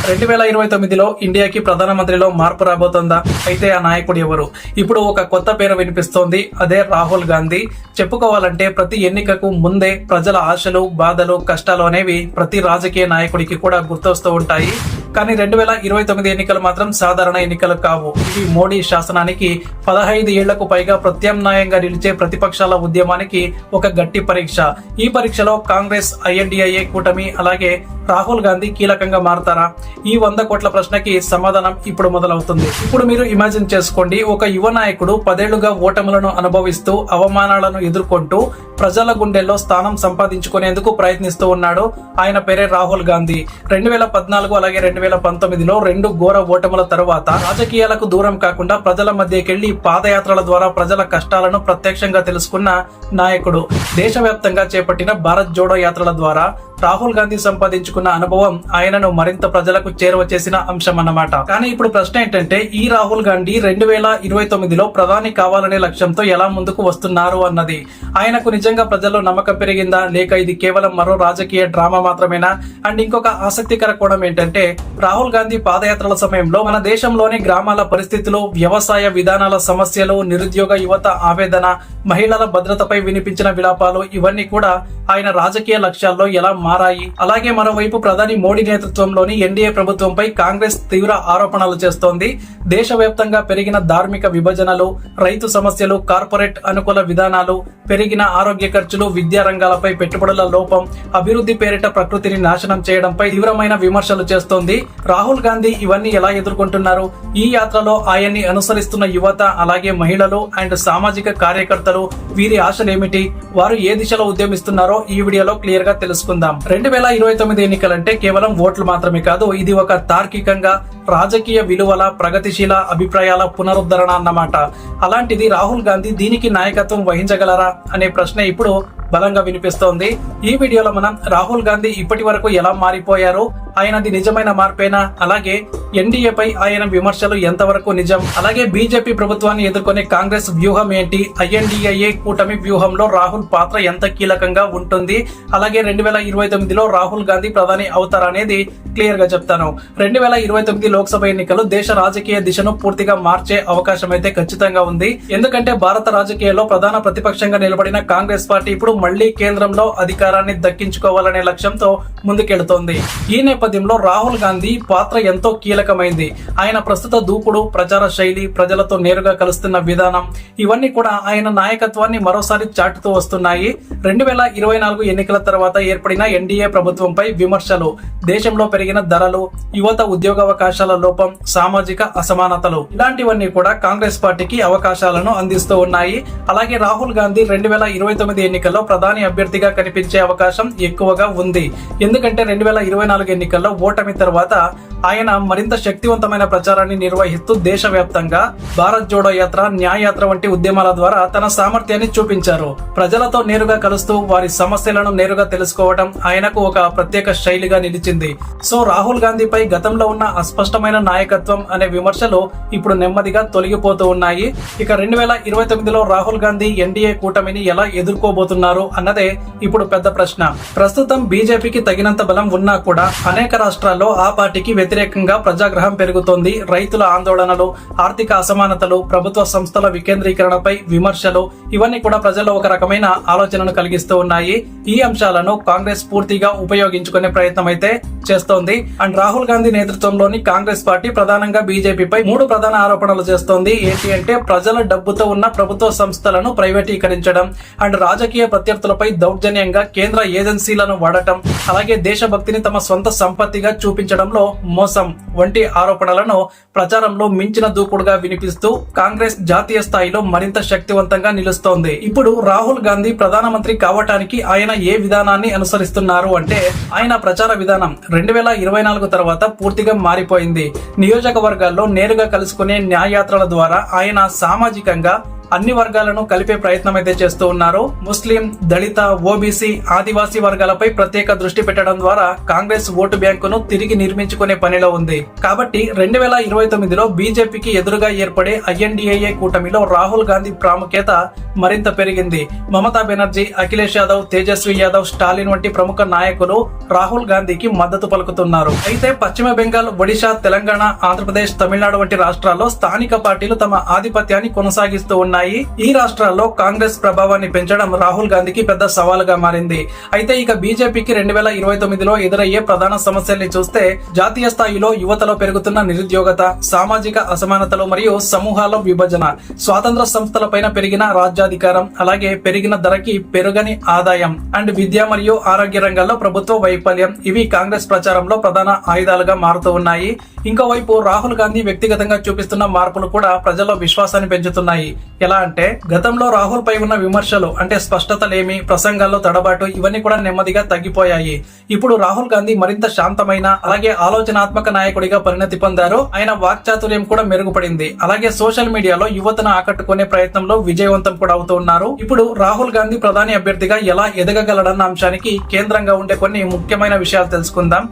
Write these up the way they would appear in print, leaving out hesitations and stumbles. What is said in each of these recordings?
2029లో ఇండియాకి ప్రధానమంత్రిలో మార్పు రాబోతోందా? అయితే ఆ నాయకుడు ఎవరు? ఇప్పుడు ఒక కొత్త పేరు వినిపిస్తోంది. అదే రాహుల్ గాంధీ. చెప్పుకోవాలంటే ప్రతి ఎన్నికకు ముందే ప్రజల ఆశలు, బాధలు, కష్టాలు అనేవి ప్రతి రాజకీయ నాయకుడికి కూడా గుర్తొస్తూ ఉంటాయి. కానీ 2029 ఎన్నికలు మాత్రం సాధారణ ఎన్నికలు కావు. ఇవి మోడీ శాసనానికి 15 ఏళ్లకు పైగా ప్రత్యామ్నాయంగా నిలిచే ప్రతిపక్షాల ఉద్యమానికి ఒక గట్టి పరీక్ష. ఈ పరీక్షలో కాంగ్రెస్, INDIA కూటమి అలాగే రాహుల్ గాంధీ కీలకంగా మారతారా? ఈ 100 కోట్ల ప్రశ్నకి సమాధానం ఇప్పుడు మొదలవుతుంది. ఇప్పుడు మీరు ఇమాజిన్ చేసుకోండి, ఒక యువ నాయకుడు 10 ఏళ్లుగా ఓటములను అనుభవిస్తూ అవమానాలను ఎదుర్కొంటూ ప్రజల గుండెల్లో స్థానం సంపాదించుకునేందుకు ప్రయత్నిస్తూ ఉన్నాడు. ఆయన పేరే రాహుల్ గాంధీ. 2014 అలాగే 2019లో 2 ఘోర ఓటముల తరువాత రాజకీయాలకు దూరం కాకుండా ప్రజల మధ్యకెళ్లి పాదయాత్రల ద్వారా ప్రజల కష్టాలను ప్రత్యక్షంగా తెలుసుకున్న నాయకుడు. దేశవ్యాప్తంగా చేపట్టిన భారత్ జోడో యాత్రల ద్వారా రాహుల్ గాంధీ సంపాదించుకున్న అనుభవం ఆయనను మరింత ప్రజలకు చేరువ చేసిన అంశం అన్నమాట. కానీ ఇప్పుడు ప్రశ్న ఏంటంటే, ఈ రాహుల్ గాంధీ 2029లో ప్రధాని కావాలనే లక్ష్యంతో ఎలా ముందుకు వస్తున్నారు అన్నది. ఆయనకు నిజంగా ప్రజల్లో నమ్మకం పెరిగిందా, లేక ఇది కేవలం మరో రాజకీయ డ్రామా మాత్రమేనా? అండ్ ఇంకొక ఆసక్తికర కోణం ఏంటంటే, రాహుల్ గాంధీ పాదయాత్రల సమయంలో మన దేశంలోని గ్రామాల పరిస్థితులు, వ్యవసాయ విధానాల సమస్యలు, నిరుద్యోగ యువత ఆవేదన, మహిళల భద్రతపై వినిపించిన విలాపాలు ఇవన్నీ కూడా ఆయన రాజకీయ లక్ష్యాల్లో ఎలా మారాయి. అలాగే మరోవైపు ప్రధాని మోడీ నేతృత్వంలోని ఎన్డీఏ ప్రభుత్వంపై కాంగ్రెస్ తీవ్ర ఆరోపణలు చేస్తోంది. దేశవ్యాప్తంగా పెరిగిన ధార్మిక విభజనలు, రైతు సమస్యలు, కార్పొరేట్ అనుకూల విధానాలు, పెరిగిన ఆరోగ్య ఖర్చులు, విద్యా రంగాలపై పెట్టుబడుల లోపం, అభివృద్ధి పేరిట ప్రకృతిని నాశనం చేయడంపై తీవ్రమైన విమర్శలు చేస్తోంది. రాహుల్ గాంధీ ఇవన్నీ ఎలా ఎదుర్కొంటున్నారు? ఈ యాత్రలో ఆయన్ని అనుసరిస్తున్న యువత అలాగే మహిళలు అండ్ సామాజిక కార్యకర్తలు, వీరి ఆశలేమిటి? వారు ఏ దిశలో ఉద్యమిస్తున్నారో ఈ వీడియోలో క్లియర్ గా తెలుసుకుందాం. 2029 ఎన్నికలంటే కేవలం ఓట్లు మాత్రమే కాదు, ఇది ఒక తార్కికంగా రాజకీయ విలువల, ప్రగతిశీల అభిప్రాయాల పునరుద్ధరణ అన్నమాట. అలాంటిది రాహుల్ గాంధీ దీనికి నాయకత్వం వహించగలరా అనే ప్రశ్న ఇప్పుడు బలంగా వినిపిస్తోంది. ఈ వీడియోలో మనం రాహుల్ గాంధీ ఇప్పటి వరకు ఎలా మారిపోయారు, ఆయనది నిజమైన మార్పేనా, అలాగే ఎన్డీఏపై ఆయన విమర్శలు ఎంతవరకు నిజం, అలాగే బీజేపీ ప్రభుత్వాన్ని ఎదుర్కొనే కాంగ్రెస్ వ్యూహం ఏంటి, INDIA కూటమి వ్యూహంలో రాహుల్ పాత్ర ఎంత కీలకంగా ఉంటుంది, అలాగే 2029లో రాహుల్ గాంధీ ప్రధాని అవుతారనేది క్లియర్ గా చెప్తాను. 2029 లోక్సభ ఎన్నికలు దేశ రాజకీయ దిశను పూర్తిగా మార్చే అవకాశం అయితే ఖచ్చితంగా ఉంది. ఎందుకంటే భారత రాజకీయాల్లో ప్రధాన ప్రతిపక్షంగా నిలబడిన కాంగ్రెస్ పార్టీ ఇప్పుడు మళ్లీ కేంద్రంలో అధికారాన్ని దక్కించుకోవాలనే లక్ష్యంతో ముందుకెళ్తోంది. ఈ నేపథ్యంలో రాహుల్ గాంధీ పాత్ర ఎంతో కీలకమైంది. ఆయన ప్రస్తుత దూకుడు, ప్రచార శైలి, ప్రజలతో నేరుగా కలుస్తున్న విధానం ఇవన్నీ కూడా ఆయన నాయకత్వాన్ని మరోసారి చాటుతూ వస్తున్నాయి. 2024 ఎన్నికల తర్వాత ఏర్పడిన ఎన్డీఏ ప్రభుత్వంపై విమర్శలు, దేశంలో పెరిగిన ధరలు, యువత ఉద్యోగావకాశాల లోపం, సామాజిక అసమానతలు ఇలాంటివన్నీ కూడా కాంగ్రెస్ పార్టీకి అవకాశాలను అందిస్తూ ఉన్నాయి. అలాగే రాహుల్ గాంధీ 2029 ఎన్నికల్లో ప్రధాని అభ్యర్థిగా కనిపించే అవకాశం ఎక్కువగా ఉంది. ఎందుకంటే 2024 ఎన్నికల్లో ఓటమి తర్వాత ఆయన మరింత శక్తివంతమైన ప్రచారాన్ని నిర్వహిస్తూ దేశవ్యాప్తంగా భారత్ జోడో యాత్ర, న్యాయయాత్ర వంటి ఉద్యమాల ద్వారా తన సామర్థ్యాన్ని చూపించారు. ప్రజలతో నేరుగా కలుస్తూ వారి సమస్యలను నేరుగా తెలుసుకోవడం ఆయనకు ఒక ప్రత్యేక శైలిగా నిలిచింది. సో రాహుల్ గాంధీపై గతంలో ఉన్న అస్పష్టమైన నాయకత్వం అనే విమర్శలు ఇప్పుడు నెమ్మదిగా తొలగిపోతూ ఉన్నాయి. ఇక 2029లో రాహుల్ గాంధీ ఎన్డీఏ కూటమిని ఎలా ఎదుర్కోబోతున్నారు అన్నదే ఇప్పుడు పెద్ద ప్రశ్న. ప్రస్తుతం బీజేపీకి తగినంత బలం ఉన్నా కూడా అనేక రాష్ట్రాల్లో ఆ పార్టీకి వ్యతిరేకంగా ప్రజాగ్రహం పెరుగుతోంది. రైతుల ఆందోళనలు, ఆర్థిక అసమానతలు, ప్రభుత్వ సంస్థల వికేంద్రీకరణపై విమర్శలు ఇవన్నీ కూడా ప్రజల్లో ఒక రకమైన ఆలోచనను కలిగిస్తూ ఉన్నాయి. ఈ అంశాలను కాంగ్రెస్ పూర్తిగా ఉపయోగించుకునే ప్రయత్నం అయితే చేస్తోంది. అండ్ రాహుల్ గాంధీ నేతృత్వంలోని కాంగ్రెస్ పార్టీ ప్రధానంగా బీజేపీపై 3 ప్రధాన ఆరోపణలు చేస్తోంది. ఏంటి అంటే, ప్రజల డబ్బుతో ఉన్న ప్రభుత్వ సంస్థలను ప్రైవేటీకరించడం, అండ్ రాజకీయ ప్రత్యర్థులపై దౌర్జన్యంగా కేంద్ర ఏజెన్సీలను వాడటం, అలాగే దేశభక్తిని తమ సొంత సంపత్తిగా చూపించడంలో మోసం వంటి ఆరోపణలను ప్రచారంలో మించిన దూకుడుగా వినిపిస్తూ కాంగ్రెస్ జాతీయ స్థాయిలో మరింత శక్తివంతంగా నిలుస్తోంది. ఇప్పుడు రాహుల్ గాంధీ ప్రధానమంత్రి కావటానికి ఆయన ఏ విధానాన్ని అనుసరిస్తున్నారు అంటే, ఆయన ప్రచార విధానం 2024 తర్వాత పూర్తిగా మారిపోయింది. నియోజకవర్గాల్లో నేరుగా కలుసుకునే న్యాయయాత్రల ద్వారా ఆయన సామాజికంగా అన్ని వర్గాలను కలిపే ప్రయత్నం అయితే చేస్తూ ఉన్నారు. ముస్లిం, దళిత, ఓబీసీ, ఆదివాసీ వర్గాలపై ప్రత్యేక దృష్టి పెట్టడం ద్వారా కాంగ్రెస్ ఓటు బ్యాంకును తిరిగి నిర్మించుకునే పనిలో ఉంది. కాబట్టి 2029లో బీజేపీకి ఎదురుగా ఏర్పడే ఐఎన్డీఏ కూటమిలో రాహుల్ గాంధీ ప్రాముఖ్యత మరింత పెరిగింది. మమతా బెనర్జీ, అఖిలేష్ యాదవ్, తేజస్వి యాదవ్, స్టాలిన్ వంటి ప్రముఖ నాయకులు రాహుల్ గాంధీకి మద్దతు పలుకుతున్నారు. అయితే పశ్చిమ బెంగాల్, ఒడిశా, తెలంగాణ, ఆంధ్రప్రదేశ్, తమిళనాడు వంటి రాష్ట్రాల్లో స్థానిక పార్టీలు తమ ఆధిపత్యాన్ని కొనసాగిస్తూ ఉన్నాయి. ఈ రాష్ట్రాల్లో కాంగ్రెస్ ప్రభావాన్ని పెంచడం రాహుల్ గాంధీకి పెద్ద సవాలుగా మారింది. అయితే ఇక బీజేపీకి 2029లో ఎదురయ్యే ప్రధాన సమస్యల్ని చూస్తే జాతీయ స్థాయిలో యువతలో పెరుగుతున్న నిరుద్యోగత, సామాజిక అసమానతలు మరియు సమూహాల విభజన, స్వాతంత్ర సంస్థలపైన పెరిగిన రాజ్యాధికారం, అలాగే పెరిగిన ధరకి పెరుగని ఆదాయం అండ్ విద్య మరియు ఆరోగ్య రంగాల్లో ప్రభుత్వ వైఫల్యం ఇవి కాంగ్రెస్ ప్రచారంలో ప్రధాన ఆయుధాలుగా మారుతూ ఉన్నాయి. ఇంకోవైపు రాహుల్ గాంధీ వ్యక్తిగతంగా చూపిస్తున్న మార్పులు కూడా ప్రజల్లో విశ్వాసాన్ని పెంచుతున్నాయి. ఎలా అంటే గతంలో రాహుల్ పై ఉన్న విమర్శలు అంటే స్పష్టత లేమి, ప్రసంగాల్లో తడబాటు ఇవన్నీ కూడా నెమ్మదిగా తగ్గిపోయాయి. ఇప్పుడు రాహుల్ గాంధీ మరింత శాంతమైన అలాగే ఆలోచనాత్మక నాయకుడిగా పరిణతి పొందారు. ఆయన వాక్చాతుర్యం కూడా మెరుగుపడింది. అలాగే సోషల్ మీడియాలో యువతను ఆకట్టుకునే ప్రయత్నంలో విజయవంతం కూడా అవుతూ ఉన్నారు. ఇప్పుడు రాహుల్ గాంధీ ప్రధాని అభ్యర్థిగా ఎలా ఎదగగలడన్న అంశానికి కేంద్రంగా ఉండే కొన్ని ముఖ్యమైన విషయాలు తెలుసుకుందాం.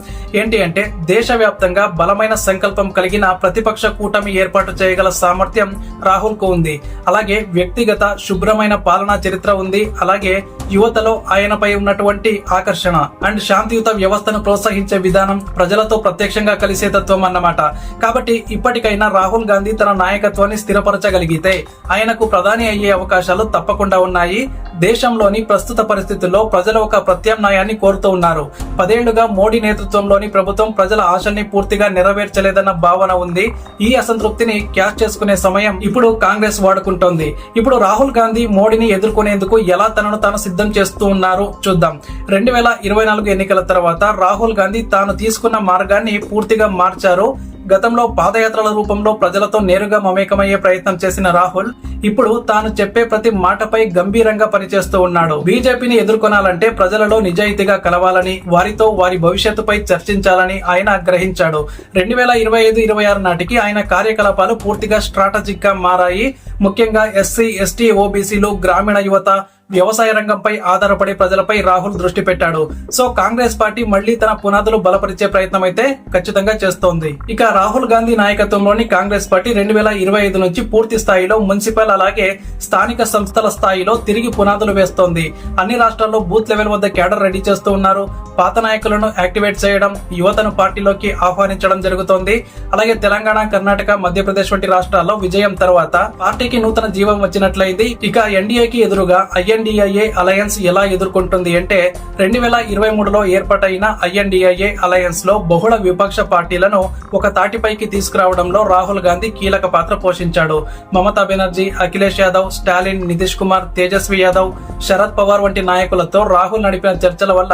ఏంటి అంటే దేశవ్యాప్తంగా బలమైన సంకల్పం కలిగిన ప్రతిపక్ష కూటమి ఏర్పాటు చేయగల సామర్థ్యం రాహుల్ కు ఉంది. అలాగే వ్యక్తిగత శుభ్రమైన పాలనా చరిత్ర ఉంది. అలాగే యువతలో ఆయనపై ఉన్నటువంటి ఆకర్షణ అండ్ శాంతియుత వ్యవస్థను ప్రోత్సహించే విధానం, ప్రజలతో ప్రత్యక్షంగా కలిసే తత్వం అన్నమాట. కాబట్టి ఇప్పటికైనా రాహుల్ గాంధీ తన నాయకత్వాన్ని స్థిరపరచగలిగితే ఆయనకు ప్రధాని అయ్యే అవకాశాలు తప్పకుండా ఉన్నాయి. దేశంలోని ప్రస్తుత పరిస్థితుల్లో ప్రజలు ఒక ప్రత్యామ్నాయాన్ని కోరుతూ ఉన్నారు. 10 ఏళ్లుగా మోడీ నేతృత్వంలోని ప్రభుత్వం ప్రజల ఆశల్ని పూర్తిగా నెరవేర్చలేదన్న భావన ఉంది. ఈ అసంతృప్తిని క్యాష్ చేసుకునే సమయం ఇప్పుడు కాంగ్రెస్ వాడుకుంటోంది. ఇప్పుడు రాహుల్ గాంధీ మోడీని ఎదుర్కొనేందుకు ఎలా తనను తాను సిద్ధం చేస్తూ ఉన్నారు చూద్దాం. 2024 ఎన్నికల తర్వాత రాహుల్ గాంధీ తాను తీసుకున్న మార్గాన్ని పూర్తిగా మార్చారు. గతంలో పాదయాత్రల రూపంలో ప్రజలతో నేరుగా మమేకమయ్యే ప్రయత్నం చేసిన రాహుల్ ఇప్పుడు తాను చెప్పే ప్రతి మాటపై గంభీరంగా పనిచేస్తూ ఉన్నాడు. బీజేపీని ఎదుర్కొనాలంటే ప్రజలలో నిజాయితీగా కలవాలని, వారితో వారి భవిష్యత్తుపై చర్చించాలని ఆయన గ్రహించాడు. 2025-26 నాటికి ఆయన కార్యకలాపాలు పూర్తిగా స్ట్రాటజిక్ గా మారాయి. ముఖ్యంగా ఎస్సీ, ఎస్టీ, ఓబీసీలు, గ్రామీణ యువత, వ్యవసాయ రంగంపై ఆధారపడే ప్రజలపై రాహుల్ దృష్టి పెట్టాడు. సో కాంగ్రెస్ పార్టీ మళ్లీ తన పునాదులు బలపరిచే ప్రయత్నం అయితే ఖచ్చితంగా చేస్తోంది. ఇక రాహుల్ గాంధీ నాయకత్వంలోని కాంగ్రెస్ పార్టీ 2025 నుంచి పూర్తి స్థాయిలో మున్సిపల్ అలాగే స్థానిక సంస్థల స్థాయిలో తిరిగి పునాదులు వేస్తోంది. అన్ని రాష్ట్రాల్లో బూత్ లెవెల్ వద్ద క్యాడర్ రెడీ చేస్తూ ఉన్నారు. పాత నాయకులను యాక్టివేట్ చేయడం, యువతను పార్టీలోకి ఆహ్వానించడం జరుగుతోంది. అలాగే తెలంగాణ, కర్ణాటక, మధ్యప్రదేశ్ వంటి రాష్ట్రాల్లో విజయం తర్వాత పార్టీకి నూతన జీవం వచ్చినట్లయింది. ఇక ఎన్డీఏకి ఎదురుగా ఐఎన్డీఏ అలయన్స్ ఎలా ఎదుర్కొంటుంది అంటే 2023లో ఏర్పాటైన ఐఎన్డీఏ అలయన్స్ లో బహుళ విపక్ష పార్టీలను ఒక తాటిపైకి తీసుకురావడంలో రాహుల్ గాంధీ కీలక పాత్ర పోషించాడు. మమతా బెనర్జీ, అఖిలేష్ యాదవ్, స్టాలిన్, నితీష్ కుమార్, తేజస్వి యాదవ్, శరద్ పవార్ వంటి నాయకులతో రాహుల్ నడిపిన చర్చల వల్ల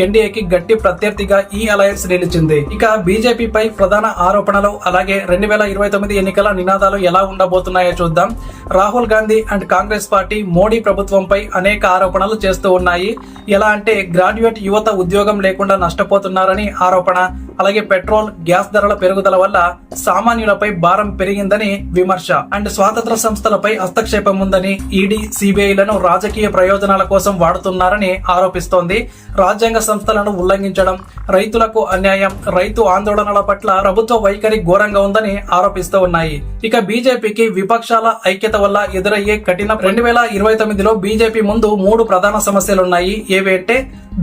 ఎన్డీఏకి గట్టి ప్రత్యర్థిగా ఈ అలయన్స్ నిలిచింది. ఇక బీజేపీపై ప్రధాన ఆరోపణలు అలాగే 2029 ఎన్నికల నినాదాలు ఎలా ఉండబోతున్నాయో చూద్దాం. రాహుల్ గాంధీ అండ్ కాంగ్రెస్ పార్టీ మోడీ ప్రభుత్వంపై అనేక ఆరోపణలు చేస్తూ ఉన్నాయి. ఎలా అంటే గ్రాడ్యుయేట్ యువత ఉద్యోగం లేకుండా నష్టపోతున్నారని ఆరోపణ, అలాగే పెట్రోల్, గ్యాస్ ధరల పెరుగుదల వల్ల సామాన్యులపై భారం పెరిగిందని విమర్శ అండ్ స్వాతంత్ర సంస్థలపై హస్తక్షేపం ఉందని, ఈడీ, సిబిఐలను రాజకీయ ప్రయోజనాల కోసం వాడుతున్నారని ఆరోపిస్తోంది. రాజ్యాంగ సంస్థలను ఉల్లంఘించడం, రైతులకు అన్యాయం, రైతు ఆందోళనల పట్ల ప్రభుత్వ వైఖరి ఘోరంగా ఉందని ఆరోపిస్తూ ఉన్నాయి. ఇక బీజేపీకి విపక్షాల ఐక్యత వల్ల ఎదురయ్యే కఠిన 2029లో బీజేపీ ముందు 3 ప్రధాన సమస్యలున్నాయి. ఏవేంటే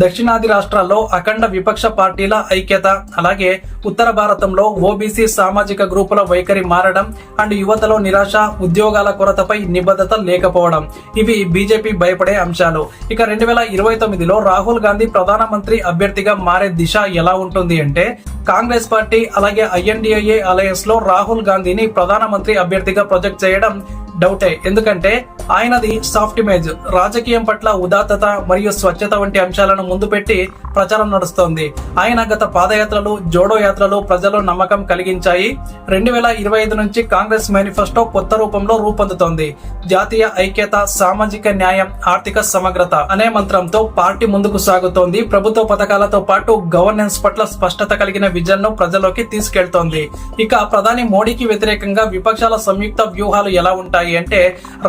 దక్షిణాది రాష్ట్రాల్లో అఖండ విపక్ష పార్టీల ఐక్యత, అలాగే ఉత్తర భారతంలో ఓబీసీ సామాజిక గ్రూపుల వైఖరి మారడం అండ్ యువతలో నిరాశ, ఉద్యోగాల కొరతపై నిబద్ధత లేకపోవడం ఇవి బీజేపీ భయపడే అంశాలు. ఇక 2029లో రాహుల్ గాంధీ ప్రధానమంత్రి అభ్యర్థిగా మారే దిశ ఎలా ఉంటుంది అంటే కాంగ్రెస్ పార్టీ అలాగే ఐఎన్డీఏ అలయన్స్ లో రాహుల్ గాంధీని ప్రధానమంత్రి అభ్యర్థిగా ప్రొజెక్ట్ చేయడం డౌటే. ఎందుకంటే ఆయనది సాఫ్ట్ ఇమేజ్, రాజకీయం పట్ల ఉదాత్తత మరియు స్వచ్ఛత వంటి అంశాలను ముందు పెట్టి ప్రచారం నడుస్తోంది. ఆయన గత పాదయాత్రలు, జోడో యాత్రలు ప్రజల్లో నమ్మకం కలిగించాయి. 2025 నుంచి కాంగ్రెస్ మేనిఫెస్టో కొత్త రూపంలో రూపొందుతోంది. జాతీయ ఐక్యత, సామాజిక న్యాయం, ఆర్థిక సమగ్రత అనే మంత్రంతో పార్టీ ముందుకు సాగుతోంది. ప్రభుత్వ పథకాలతో పాటు గవర్నెన్స్ పట్ల స్పష్టత కలిగిన విజన్ ను ప్రజల్లోకి తీసుకెళ్తోంది. ఇక ప్రధాని మోడీకి వ్యతిరేకంగా విపక్షాల సంయుక్త వ్యూహాలు ఎలా ఉంటాయి అంటే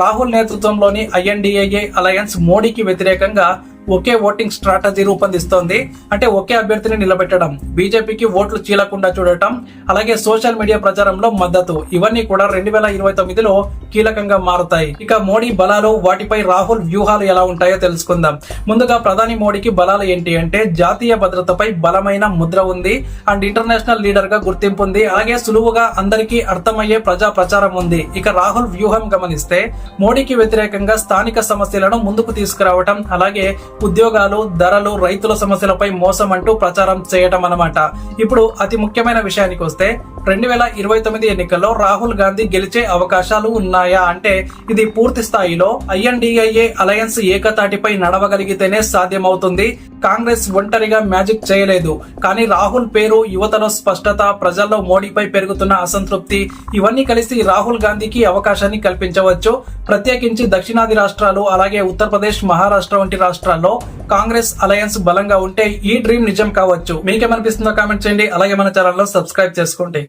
రాహుల్ నేతృత్వంలోని INDA అలయన్స్ మోడీకి వ్యతిరేకంగా ఒకే ఓటింగ్ స్ట్రాటజీ రూపొందిస్తోంది. అంటే ఒకే అభ్యర్థిని నిలబెట్టడం, బీజేపీకి ఓట్లు చీలకుండా చూడటం, అలాగే సోషల్ మీడియా ప్రచారంలో మద్దతు, ఇవన్నీ కూడా 2029లో కీలకంగా మారుతాయి. ఇక మోడీ బలాలు, వాటిపై రాహుల్ వ్యూహాలు ఎలా ఉంటాయో తెలుసుకుందాం. ముందుగా ప్రధాని మోడీకి బలాలు ఏంటి అంటే జాతీయ భద్రతపై బలమైన ముద్ర ఉంది అండ్ ఇంటర్నేషనల్ లీడర్ గా గుర్తింపు ఉంది. అలాగే సులువుగా అందరికీ అర్థమయ్యే ప్రజా ప్రచారం ఉంది. ఇక రాహుల్ వ్యూహం గమనిస్తే మోడీకి వ్యతిరేకంగా స్థానిక సమస్యలను ముందుకు తీసుకురావటం, అలాగే ఉద్యోగాలు, ధరలు, రైతుల సమస్యలపై మోసం అంటూ ప్రచారం చేయటం అన్నమాట. ఇప్పుడు అతి ముఖ్యమైన విషయానికి వస్తే 2029 ఎన్నికల్లో రాహుల్ గాంధీ గెలిచే అవకాశాలు ఉన్నాయా అంటే ఇది పూర్తి స్థాయిలో INDA అలయన్స్ ఏకతాటిపై నడవగలిగితేనే సాధ్యమవుతుంది. కాంగ్రెస్ ఒంటరిగా మ్యాజిక్ చేయలేదు. కానీ రాహుల్ పేరు, యువతలో స్పష్టత, ప్రజల్లో మోడీపై పెరుగుతున్న అసంతృప్తి, ఇవన్నీ కలిసి రాహుల్ గాంధీకి అవకాశాన్ని కల్పించవచ్చు. ప్రత్యేకించి దక్షిణాది రాష్ట్రాలు, అలాగే ఉత్తరప్రదేశ్, మహారాష్ట్ర వంటి రాష్ట్రాల్లో కాంగ్రెస్ అలయన్స్ బలంగా ఉంటే ఈ డ్రీమ్ నిజం కావచ్చు. మీకేమనిపిస్తుందో కామెంట్ చేయండి. అలాగే మన ఛానల్ లో సబ్స్క్రైబ్ చేసుకోండి.